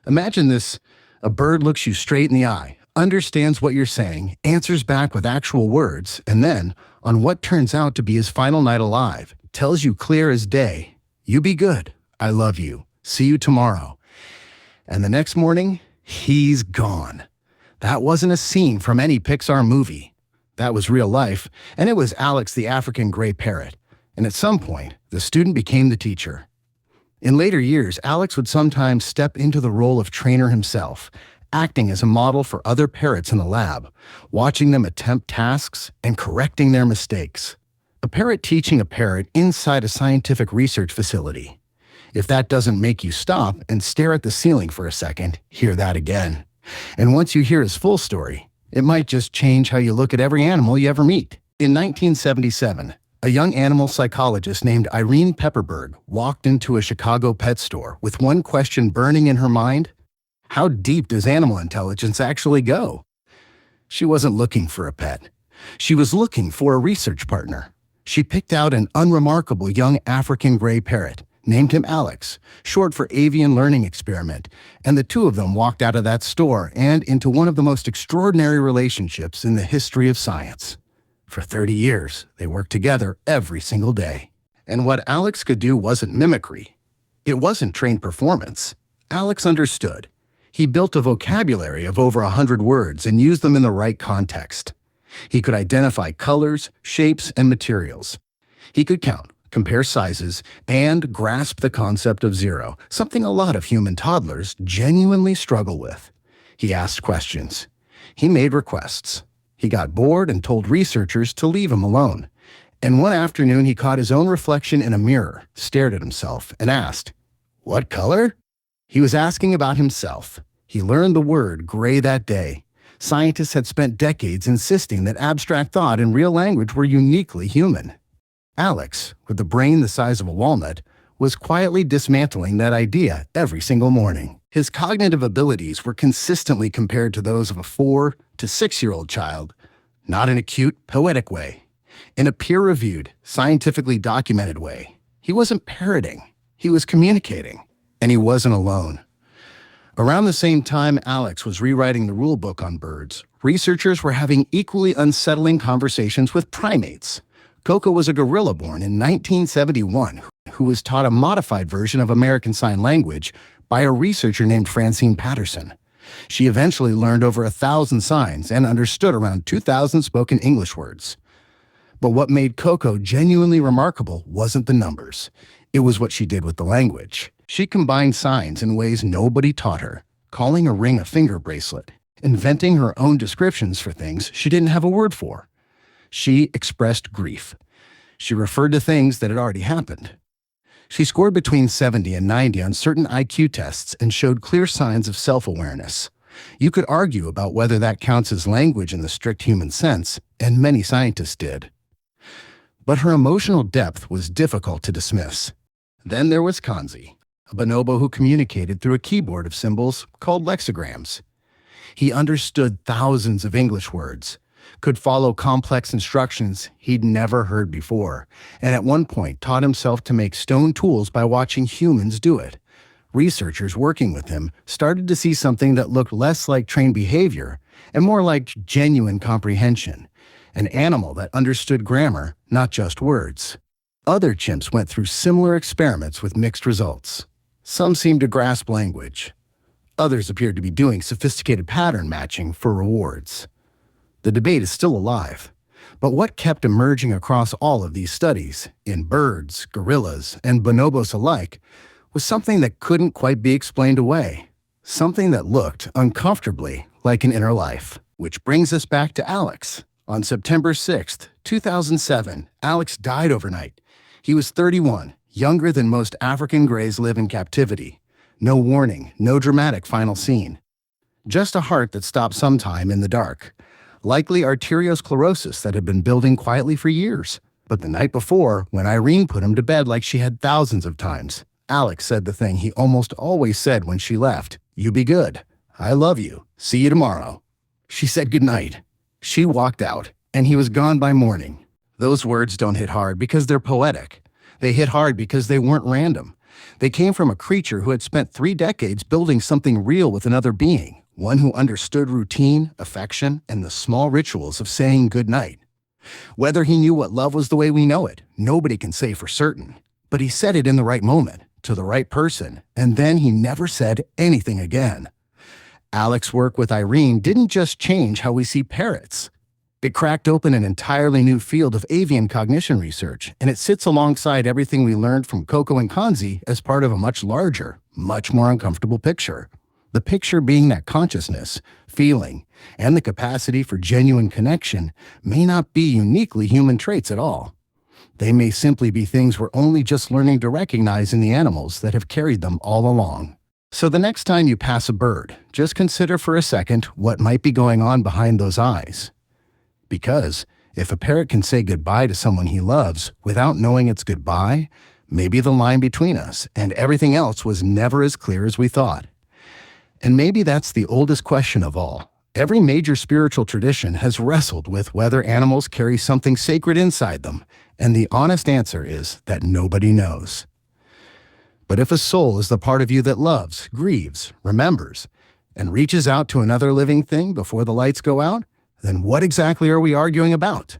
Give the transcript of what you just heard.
Imagine this. A bird looks you straight in the eye, understands what you're saying, answers back with actual words, and then, on what turns out to be his final night alive, tells you clear as day, "You be good. I love you. See you tomorrow." And the next morning, he's gone. That wasn't a scene from any Pixar movie. That was real life, and it was Alex the African gray parrot. And at some point, the student became the teacher. In later years, Alex would sometimes step into the role of trainer himself, acting as a model for other parrots in the lab, watching them attempt tasks and correcting their mistakes. A parrot teaching a parrot inside a scientific research facility. If that doesn't make you stop and stare at the ceiling for a second, hear that again. And once you hear his full story, it might just change how you look at every animal you ever meet. In 1977, a young animal psychologist named Irene Pepperberg walked into a Chicago pet store with one question burning in her mind: how deep does animal intelligence actually go? She wasn't looking for a pet. She was looking for a research partner. She picked out an unremarkable young African gray parrot, named him Alex, short for Avian Learning Experiment, and the two of them walked out of that store and into one of the most extraordinary relationships in the history of science. For 30 years, they worked together every single day. And what Alex could do wasn't mimicry. It wasn't trained performance. Alex understood. He built a vocabulary of over 100 words and used them in the right context. He could identify colors, shapes, and materials. He could count, compare sizes, and grasp the concept of zero, something a lot of human toddlers genuinely struggle with. He asked questions. He made requests. He got bored and told researchers to leave him alone. And one afternoon, he caught his own reflection in a mirror, stared at himself, and asked, "What color?" He was asking about himself. He learned the word gray that day. Scientists had spent decades insisting that abstract thought and real language were uniquely human. Alex, with a brain the size of a walnut, was quietly dismantling that idea every single morning. His cognitive abilities were consistently compared to those of a 4 to 6-year-old child, not in a cute, poetic way, in a peer-reviewed, scientifically documented way. He wasn't parroting, he was communicating, and he wasn't alone. Around the same time Alex was rewriting the rule book on birds, researchers were having equally unsettling conversations with primates. Coco was a gorilla born in 1971 who was taught a modified version of American Sign Language by a researcher named Francine Patterson. She eventually learned over 1,000 signs and understood around 2,000 spoken English words. But what made Coco genuinely remarkable wasn't the numbers. It was what she did with the language. She combined signs in ways nobody taught her, calling a ring a finger bracelet, inventing her own descriptions for things she didn't have a word for. She expressed grief. She referred to things that had already happened. She scored between 70 and 90 on certain IQ tests and showed clear signs of self-awareness. You could argue about whether that counts as language in the strict human sense, and many scientists did. But her emotional depth was difficult to dismiss. Then there was Kanzi, a bonobo who communicated through a keyboard of symbols called lexicograms. He understood thousands of English words, could follow complex instructions he'd never heard before, and at one point taught himself to make stone tools by watching humans do it. Researchers working with him started to see something that looked less like trained behavior and more like genuine comprehension, an animal that understood grammar, not just words. Other chimps went through similar experiments with mixed results. Some seemed to grasp language. Others appeared to be doing sophisticated pattern matching for rewards. The debate is still alive, but what kept emerging across all of these studies, in birds, gorillas, and bonobos alike, was something that couldn't quite be explained away, something that looked uncomfortably like an inner life. Which brings us back to Alex. On September 6th, 2007, Alex died overnight. He was 31, younger than most African grays live in captivity. No warning, no dramatic final scene. Just a heart that stopped sometime in the dark. Likely arteriosclerosis that had been building quietly for years. But the night before, when Irene put him to bed like she had thousands of times, Alex said the thing he almost always said when she left: "You be good. I love you. See you tomorrow." She said goodnight. She walked out, and he was gone by morning. Those words don't hit hard because they're poetic. They hit hard because they weren't random. They came from a creature who had spent 3 decades building something real with another being, one who understood routine, affection, and the small rituals of saying goodnight. Whether he knew what love was the way we know it, nobody can say for certain. But he said it in the right moment, to the right person, and then he never said anything again. Alex's work with Irene didn't just change how we see parrots. It cracked open an entirely new field of avian cognition research, and it sits alongside everything we learned from Coco and Kanzi as part of a much larger, much more uncomfortable picture. The picture being that consciousness, feeling, and the capacity for genuine connection may not be uniquely human traits at all. They may simply be things we're only just learning to recognize in the animals that have carried them all along. So the next time you pass a bird, just consider for a second what might be going on behind those eyes. Because if a parrot can say goodbye to someone he loves without knowing it's goodbye, maybe the line between us and everything else was never as clear as we thought. And maybe that's the oldest question of all. Every major spiritual tradition has wrestled with whether animals carry something sacred inside them, and the honest answer is that nobody knows. But if a soul is the part of you that loves, grieves, remembers, and reaches out to another living thing before the lights go out, then what exactly are we arguing about?